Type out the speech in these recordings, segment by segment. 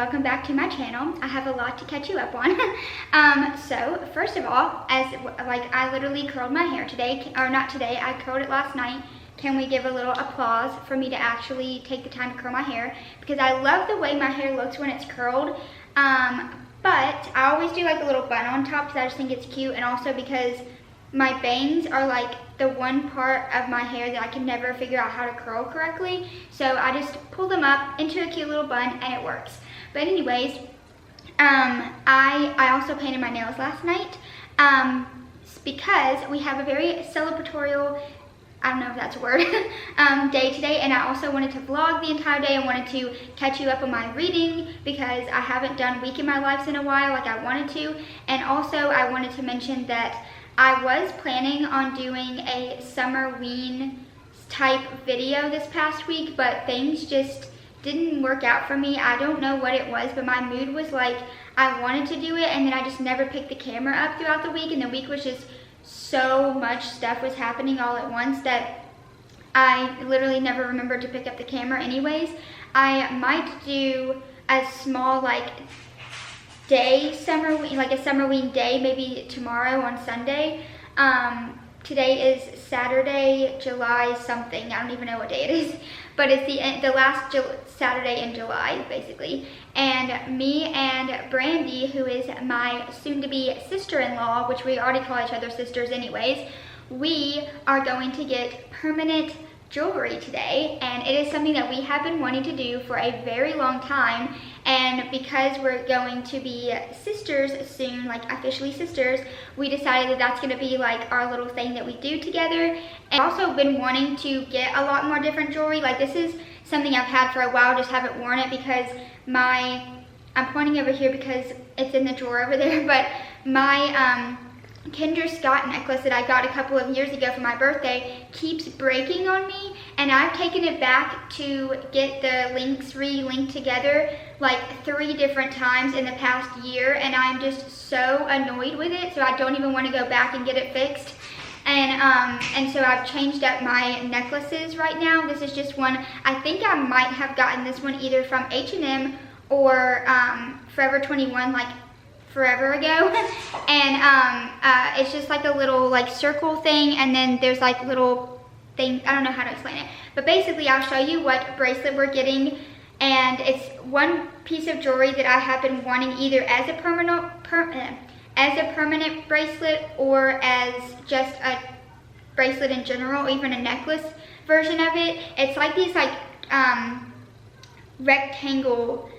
welcome back to my channel. I have a lot to catch you up on. So first of all, I literally curled my hair today, or not today, I curled it last night. Can we give a little applause for me to actually take the time to curl my hair? Because I love the way my hair looks when it's curled. But I always do like a little bun on top because I just think it's cute, and also because my bangs are like the one part of my hair that I can never figure out how to curl correctly. So I just pull them up into a cute little bun and it works. But anyways, I also painted my nails last night because we have a very celebratory, I don't know if that's a word, day today, and I also wanted to vlog the entire day. I wanted to catch you up on my reading because I haven't done Week in My Life in a while like I wanted to. And also I wanted to mention that I was planning on doing a Summerween type video this past week, but things just didn't work out for me. I don't know what it was, but my mood was like I wanted to do it, and then I just never picked the camera up throughout the week, and the week was just so much stuff was happening all at once that I literally never remembered to pick up the camera anyways. I might do a small day Summerween, like a Summerween day, maybe tomorrow on Sunday. Today is Saturday, July something. I don't even know what day it is, but it's the last Saturday in July, basically. And me and Brandy, who is my soon-to-be sister-in-law, which we already call each other sisters anyways, we are going to get permanent jewelry today, and it is something that we have been wanting to do for a very long time. And because we're going to be sisters soon, like officially sisters, we decided that that's going to be like our little thing that we do together. And I've also been wanting to get a lot more different jewelry. Like, this is something I've had for a while, just haven't worn it because I'm pointing over here because it's in the drawer over there, but my Kendra Scott necklace that I got a couple of years ago for my birthday keeps breaking on me, and I've taken it back to get the links re-linked together like 3 different times in the past year, and I'm just so annoyed with it, so I don't even want to go back and get it fixed. And so I've changed up my necklaces right now. This is just one. I think I might have gotten this one either from H&M or Forever 21, like forever ago. And it's just like a little like circle thing, and then there's like little thing, I don't know how to explain it, but basically I'll show you what bracelet we're getting. And it's one piece of jewelry that I have been wanting either as a permanent bracelet or as just a bracelet in general, or even a necklace version of it. It's like these rectangle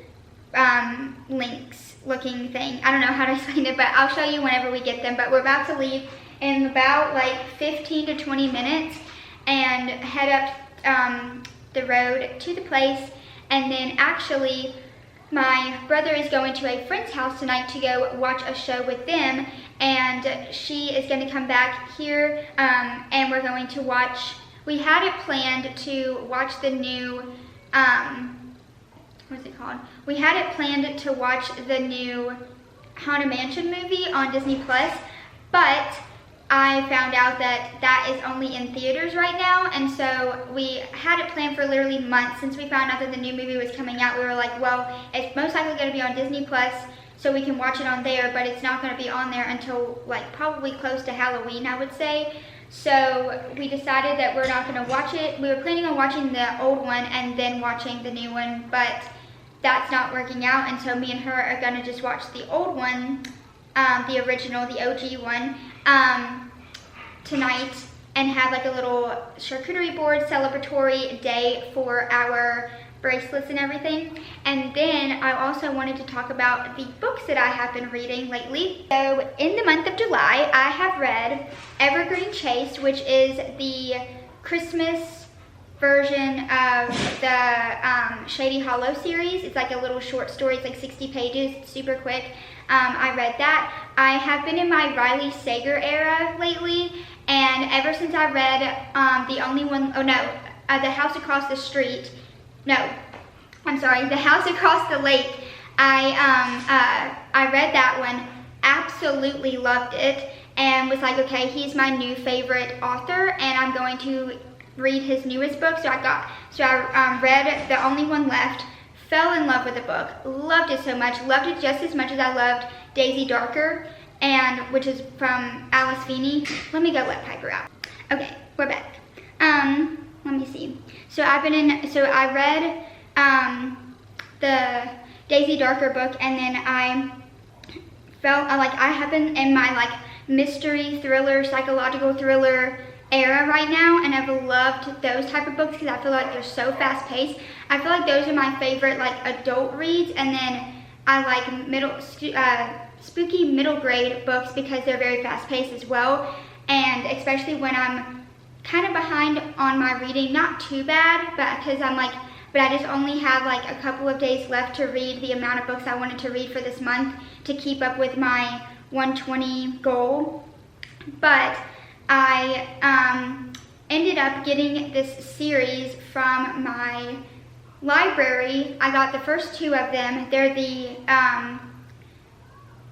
links looking thing. I don't know how to explain it, but I'll show you whenever we get them. But we're about to leave in about like 15 to 20 minutes and head up the road to the place. And then actually my brother is going to a friend's house tonight to go watch a show with them, and she is going to come back here, and we're going to watch, we had it planned to watch the new, what's it called? We had it planned to watch the new Haunted Mansion movie on Disney Plus, but I found out that that is only in theaters right now, and so we had it planned for literally months. Since we found out that the new movie was coming out, we were like, well, it's most likely going to be on Disney Plus, so we can watch it on there, but it's not going to be on there until like probably close to Halloween, I would say. So we decided that we're not going to watch it. We were planning on watching the old one and then watching the new one, but that's not working out, and so me and her are going to just watch the old one, the original, the OG one, tonight, and have like a little charcuterie board celebratory day for our bracelets and everything. And then I also wanted to talk about the books that I have been reading lately. So in the month of July, I have read Evergreen Chase, which is the Christmas version of the Shady Hollow series. It's like a little short story. It's like 60 pages. It's super quick. I read that. I have been in my Riley Sager era lately, and ever since I read The House Across the Street, no, I'm sorry, The House Across the Lake, I read that one, absolutely loved it, and was like, okay, he's my new favorite author, and I'm going to read his newest book. So I read The Only One Left, fell in love with the book, loved it so much, loved it just as much as I loved Daisy Darker, and which is from Alice Feeney. Let me go let Piper out. Okay, we're back. Let me see. So I read the Daisy Darker book, and then I happen in my like mystery thriller, psychological thriller era right now, and I've loved those type of books because I feel like they're so fast paced. I feel like those are my favorite like adult reads, and then I like spooky middle grade books because they're very fast paced as well, and especially when I'm kind of behind on my reading, not too bad, but because but I just only have like a couple of days left to read the amount of books I wanted to read for this month to keep up with my 120 goal. But I ended up getting this series from my library. I got the first two of them. They're the, I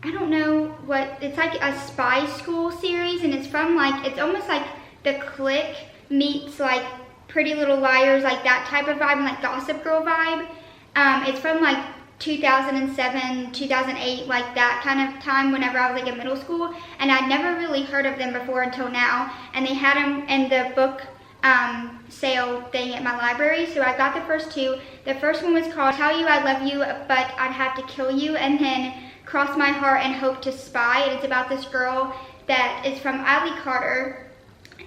don't know what, it's like a spy school series, and it's from like, it's almost like The Clique meets like Pretty Little Liars, like that type of vibe, and like Gossip Girl vibe. It's from like 2007, 2008, like that kind of time whenever I was like in middle school, and I'd never really heard of them before until now, and they had them in the book sale thing at my library, so I got the first two. The first one was called Tell You I Love You But I'd Have to Kill You, and then Cross My Heart and Hope to Spy, and it's about this girl that is from Ivy Carter,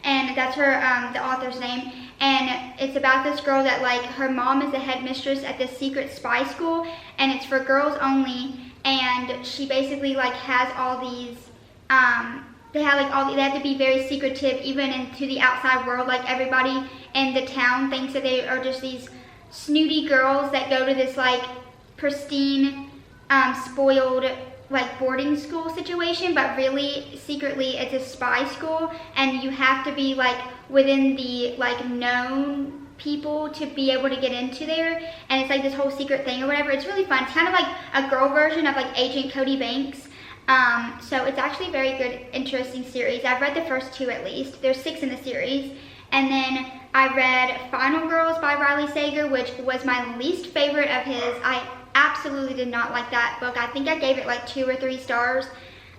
and that's her, the author's name, and it's about this girl that like her mom is the headmistress at this secret spy school, and it's for girls only, and she basically like has all these, they have to be very secretive even into the outside world. Like everybody in the town thinks that they are just these snooty girls that go to this like pristine, spoiled like boarding school situation, but really secretly it's a spy school, and you have to be like within the like known people to be able to get into there, and it's like this whole secret thing or whatever. It's really fun. It's kind of like a girl version of like Agent Cody Banks. So it's actually a very good, interesting series. I've read the first two at least. There's 6 in the series. And then I read Final Girls by Riley Sager, which was my least favorite of his. I absolutely did not like that book. I think I gave it like 2 or 3 stars.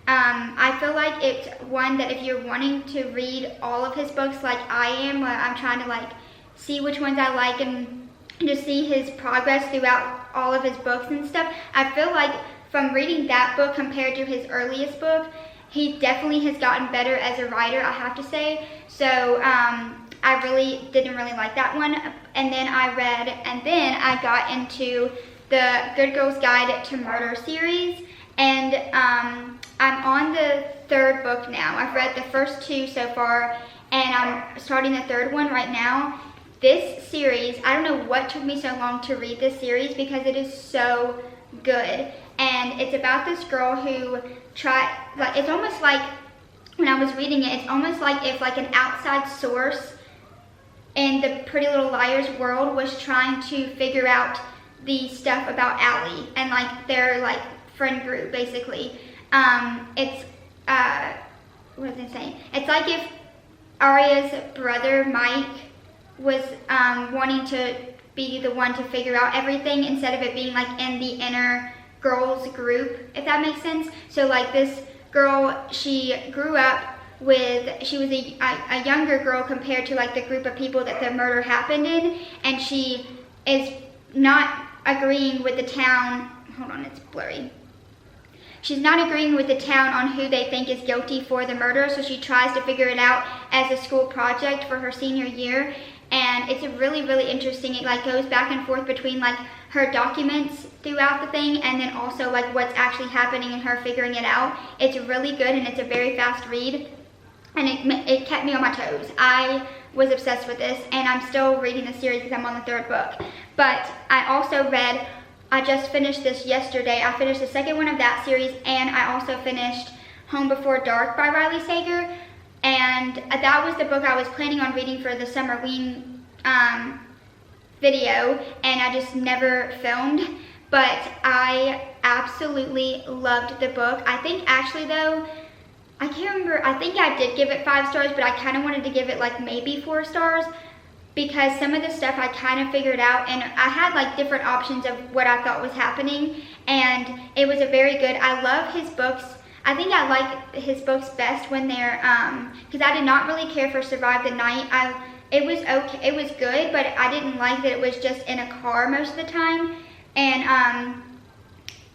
I feel like it's one that if you're wanting to read all of his books like I am, where I'm trying to like see which ones I like and just see his progress throughout all of his books and stuff, I feel like from reading that book compared to his earliest book, he definitely has gotten better as a writer, I have to say. So I really didn't really like that one. And then I got into the Good Girl's Guide to Murder series, and I'm on the 3rd book now. I've read the first 2 so far, and I'm starting the 3rd one right now. This series, I don't know what took me so long to read this series because it is so good. And it's about this girl who it's almost like, when I was reading it, it's almost like if like an outside source in the Pretty Little Liars world was trying to figure out the stuff about Allie and like their like friend group basically. It's what was I saying? It's like if Arya's brother Mike was wanting to be the one to figure out everything instead of it being like in the inner girls group, if that makes sense. So like this girl, she grew up with, she was a younger girl compared to like the group of people that the murder happened in, and she is not agreeing with the town, hold on, it's blurry. She's not agreeing with the town on who they think is guilty for the murder, so she tries to figure it out as a school project for her senior year. And it's really, really interesting. It like goes back and forth between like her documents throughout the thing and then also like what's actually happening and her figuring it out. It's really good, and it's a very fast read, and it kept me on my toes. I was obsessed with this, and I'm still reading the series because I'm on the 3rd book. But I also read, I just finished this yesterday. I finished the 2nd one of that series, and I also finished Home Before Dark by Riley Sager. And that was the book I was planning on reading for the summer ween video, and I just never filmed. But I absolutely loved the book. I think actually though, I can't remember, I think I did give it 5 stars, but I kind of wanted to give it like maybe 4 stars. because some of the stuff I kind of figured out, and I had like different options of what I thought was happening, and it was a very good, I love his books. I think I like his books best when they're, because I did not really care for Survive the Night. It was okay, it was good, but I didn't like that it was just in a car most of the time, and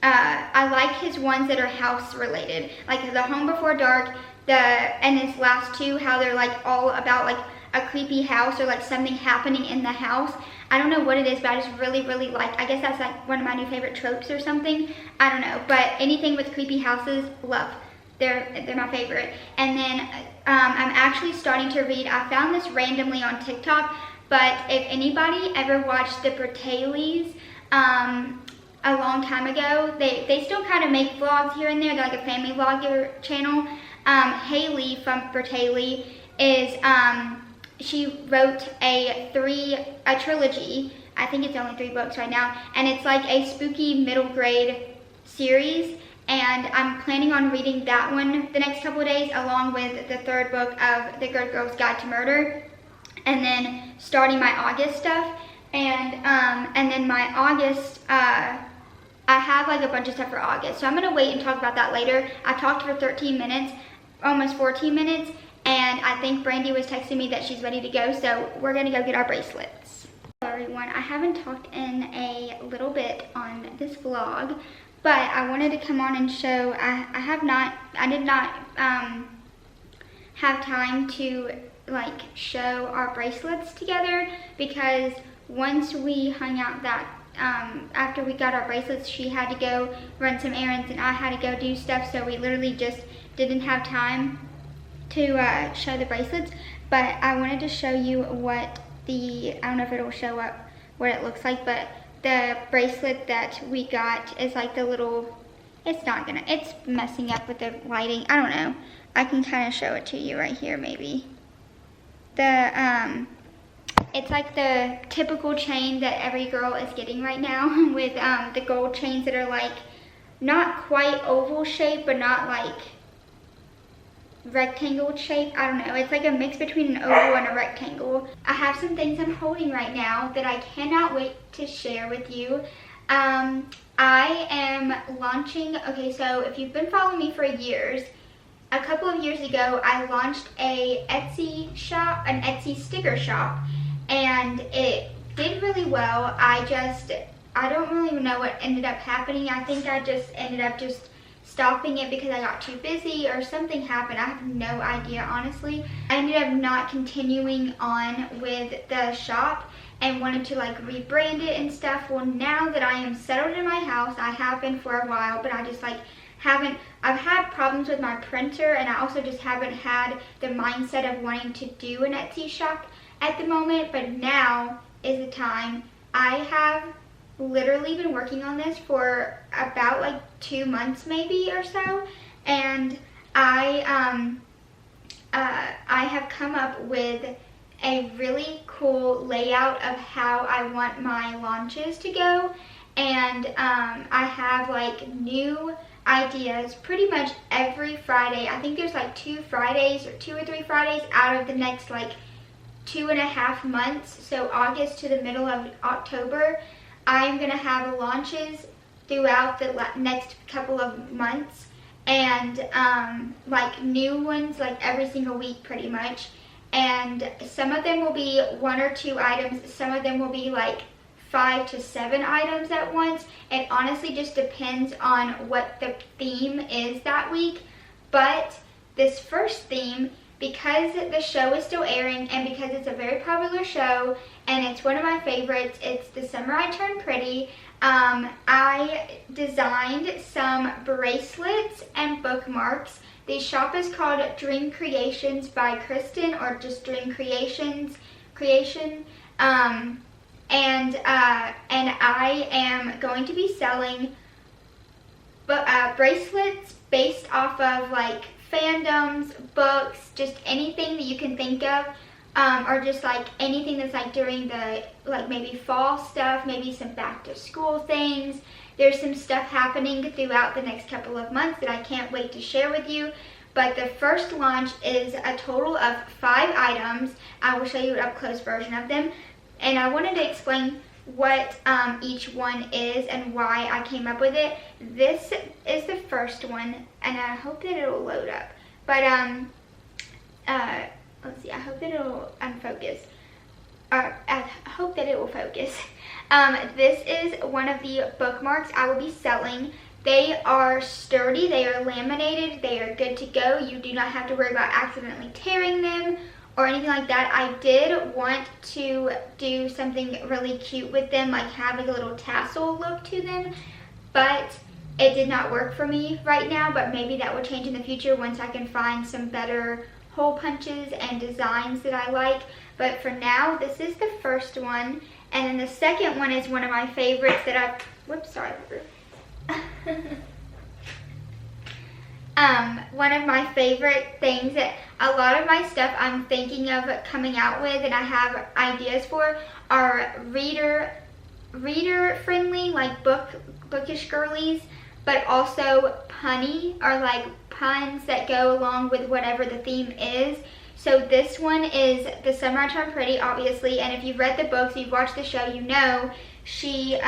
I like his ones that are house related, like The Home Before Dark, and his last two, how they're like all about like a creepy house or like something happening in the house. I don't know what it is, but I just really like, I guess that's like one of my new favorite tropes or something. I don't know, but anything with creepy houses, love. They're my favorite. And then I'm actually starting to read, I found this randomly on TikTok, but if anybody ever watched the Bracelets a long time ago, they still kind of make vlogs here and there. They're like a family vlogger channel. Haley from Bracelets is, she wrote a trilogy. I think it's only 3 books right now, and it's like a spooky middle grade series, and I'm planning on reading that one the next couple of days, along with the 3rd book of The Good Girl's Guide to Murder, and then starting my August stuff, and then my August, I have like a bunch of stuff for August, so I'm gonna wait and talk about that later. I talked for 13 minutes, almost 14 minutes, and I think Brandy was texting me that she's ready to go, so we're gonna go get our bracelets. Hello everyone, I haven't talked in a little bit on this vlog, but I wanted to come on and show, I did not have time to like show our bracelets together, because once we hung out that, after we got our bracelets, she had to go run some errands and I had to go do stuff, so we literally just didn't have time to show the bracelets. But I wanted to show you what I don't know if it'll show up what it looks like, but the bracelet that we got is like the little, it's messing up with the lighting, I don't know. I can kind of show it to you right here maybe. It's like the typical chain that every girl is getting right now, with the gold chains that are like not quite oval shape, but not like rectangle shape. I don't know, it's like a mix between an oval and a rectangle. I have some things I'm holding right now that I cannot wait to share with you. I am launching, okay, so if you've been following me for years, a couple of years ago I launched an Etsy sticker shop, and it did really well. I don't really know what ended up happening. I think I just ended up stopping it because I got too busy or something happened. I have no idea, honestly. I ended up not continuing on with the shop and wanted to like rebrand it and stuff. Well, now that I am settled in my house, I have been for a while, but I just like I've had problems with my printer, and I also just haven't had the mindset of wanting to do an Etsy shop at the moment. But now is the time. I have literally been working on this for about like 2 months maybe or so, and I have come up with a really cool layout of how I want my launches to go, and I have like new ideas pretty much every Friday. I think there's like 2 Fridays or 2 or 3 Fridays out of the next like 2.5 months, so August to the middle of October. I'm gonna have launches throughout the next couple of months, and like new ones like every single week pretty much, and some of them will be 1 or 2 items, some of them will be like 5 to 7 items at once. It honestly just depends on what the theme is that week. But this first theme, because the show is still airing and because it's a very popular show and it's one of my favorites, it's The Summer I Turned Pretty. I designed some bracelets and bookmarks. The shop is called Dream Creations by Kristen, or just Dream Creation. And I am going to be selling bracelets based off of like fandoms, books, just anything that you can think of, or just like anything that's like during the like maybe fall stuff, maybe some back to school things. There's some stuff happening throughout the next couple of months that I can't wait to share with you. but the first launch is a total of 5 items. I will show you an up close version of them, and I wanted to explain what each one is and why I came up with it. This is the first one, and I hope that it'll load up, but let's see, I hope that it'll focus. I hope that it will focus. This is one of the bookmarks I will be selling. They are sturdy, they are laminated, they are good to go. You do not have to worry about accidentally tearing them or anything like that. I did want to do something really cute with them, like have like a little tassel look to them, but it did not work for me right now, but maybe that will change in the future once I can find some better hole punches and designs that I like. But for now, this is the first one, and then the second one is one of my favorites that I've, whoops, sorry. One of my favorite things that a lot of my stuff I'm thinking of coming out with and I have ideas for are reader friendly, like bookish girlies, but also punny, or like puns that go along with whatever the theme is. So this one is The Summer I Turned Pretty, obviously, and if you've read the books, you've watched the show, you know she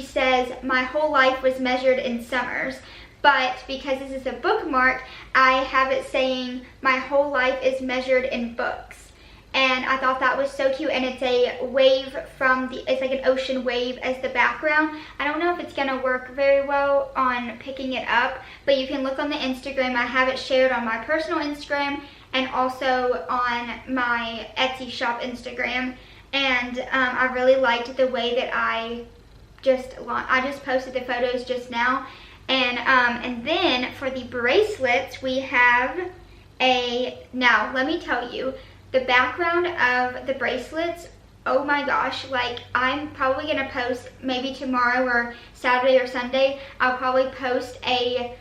says, my whole life was measured in summers. But because this is a bookmark, I have it saying, my whole life is measured in books. And I thought that was so cute, and it's a wave it's like an ocean wave as the background. I don't know if it's gonna work very well on picking it up, but you can look on the Instagram. I have it shared on my personal Instagram and also on my Etsy shop Instagram. And I really liked the way that I just posted the photos just now. And then for the bracelets, we have now let me tell you, the background of the bracelets, oh my gosh, like I'm probably gonna post maybe tomorrow or Saturday or Sunday, I'll probably post a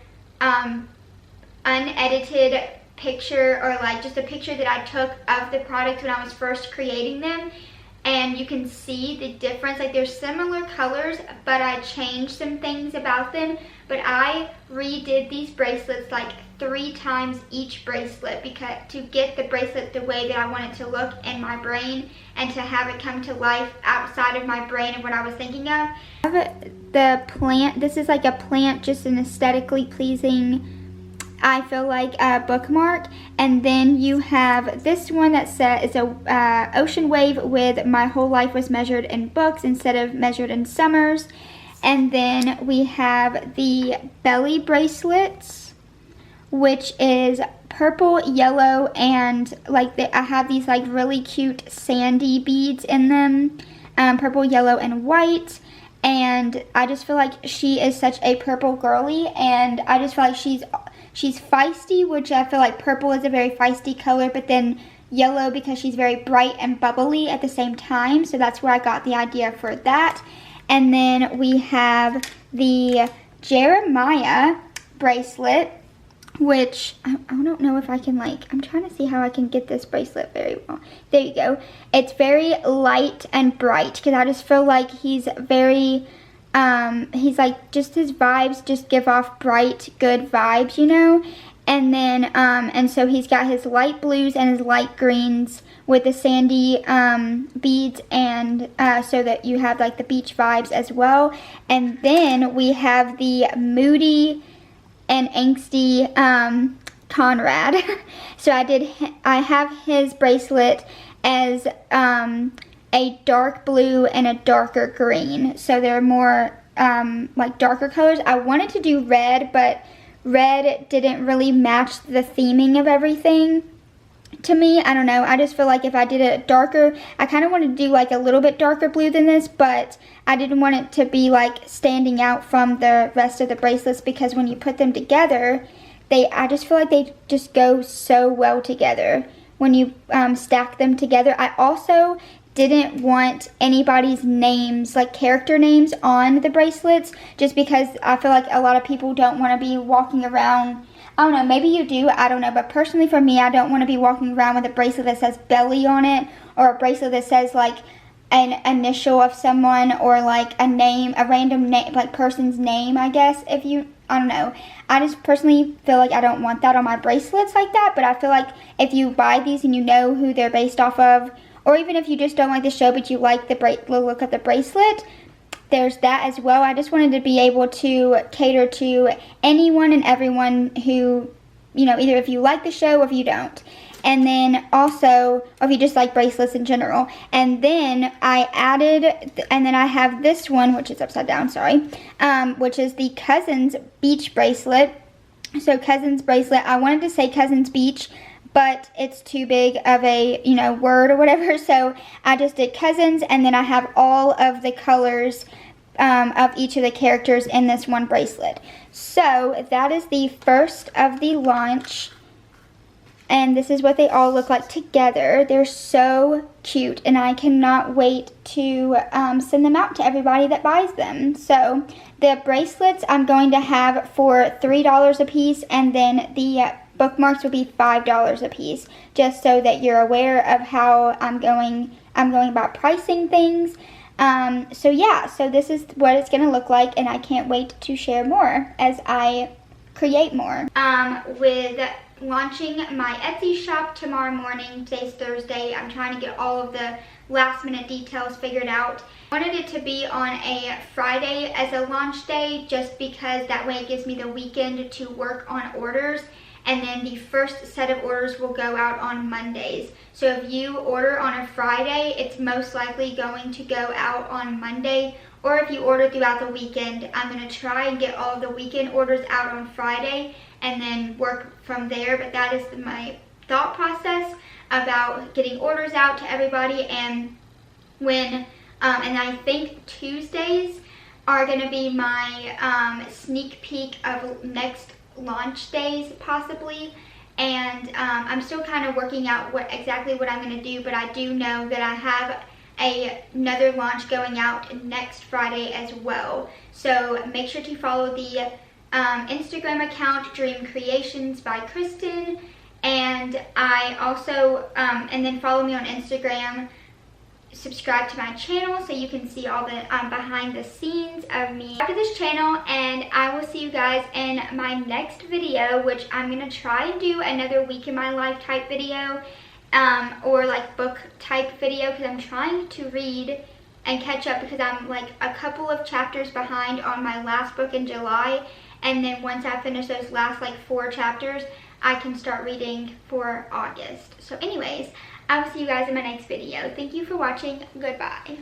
unedited picture, or like just a picture that I took of the product when I was first creating them. And you can see the difference, like they're similar colors, but I changed some things about them. But I redid these bracelets like 3 times each bracelet, because to get the bracelet the way that I want it to look in my brain and to have it come to life outside of my brain of what I was thinking of. I have the plant, this is like a plant, just an aesthetically pleasing, I feel like, a bookmark. And then you have this one that says it's a ocean wave with my whole life was measured in books instead of measured in summers. And then we have the belly bracelets, which is purple, yellow, and like I have these like really cute sandy beads in them, purple, yellow, and white. And I just feel like she is such a purple girly, and I just feel like she's feisty, which I feel like purple is a very feisty color, but then yellow because she's very bright and bubbly at the same time. So that's where I got the idea for that. And then we have the Jeremiah bracelet, which I don't know if I can, like, I'm trying to see how I can get this bracelet very well. There you go. It's very light and bright because I just feel like he's very, he's like, just his vibes just give off bright, good vibes, you know? And then, and so he's got his light blues and his light greens with the sandy beads, and so that you have like the beach vibes as well. And then we have the moody and angsty Conrad. So I have his bracelet as a dark blue and a darker green. So they're more like darker colors. I wanted to do red, but red didn't really match the theming of everything to me. I don't know. I just feel like if I did it darker, I kind of wanted to do like a little bit darker blue than this, but I didn't want it to be like standing out from the rest of the bracelets, because when you put them together, I just feel like they just go so well together when you stack them together. I also didn't want anybody's names, like character names, on the bracelets, just because I feel like a lot of people don't want to be walking around. I don't know, maybe you do, I don't know, but personally for me, I don't want to be walking around with a bracelet that says Belly on it, or a bracelet that says like an initial of someone, or like a name, a random name, like person's name, I guess, if you I don't know. I just personally feel like I don't want that on my bracelets like that, but I feel like if you buy these and you know who they're based off of, or even if you just don't like the show but you like the look of the bracelet, there's that as well. I just wanted to be able to cater to anyone and everyone who, you know, either if you like the show or if you don't. And then also, or if you just like bracelets in general. And then I added, and then I have this one, which is upside down, sorry, which is the Cousins Beach bracelet. So Cousins bracelet, I wanted to say Cousins Beach, but it's too big of a, you know, word or whatever. So I just did Cousins, and then I have all of the colors of each of the characters in this one bracelet. So that is the first of the launch. And this is what they all look like together. They're so cute, and I cannot wait to send them out to everybody that buys them. So the bracelets I'm going to have for $3 a piece, and then the bookmarks will be $5 a piece, just so that you're aware of how I'm going about pricing things. So yeah, so this is what it's gonna look like, and I can't wait to share more as I create more. With launching my Etsy shop tomorrow morning, today's Thursday, I'm trying to get all of the last minute details figured out. I wanted it to be on a Friday as a launch day, just because that way it gives me the weekend to work on orders, and then the first set of orders will go out on Mondays. So if you order on a Friday, it's most likely going to go out on Monday, or if you order throughout the weekend, I'm going to try and get all of the weekend orders out on Friday and then work from there. But that is my thought process about getting orders out to everybody. And when and I think Tuesdays are going to be my sneak peek of next launch days possibly. And I'm still kind of working out exactly what I'm going to do, but I do know that I have another launch going out next Friday as well. So make sure to follow the Instagram account Dream Creations by Kristen, and I also and then follow me on Instagram. Subscribe to my channel so you can see all the behind the scenes of me to this channel, and I will see you guys in my next video, which I'm gonna try and do another week in my life type video, or like book type video, because I'm trying to read and catch up, because I'm like a couple of chapters behind on my last book in July, and then once I finish those last like 4 chapters, I can start reading for August. So anyways, I will see you guys in my next video. Thank you for watching. Goodbye.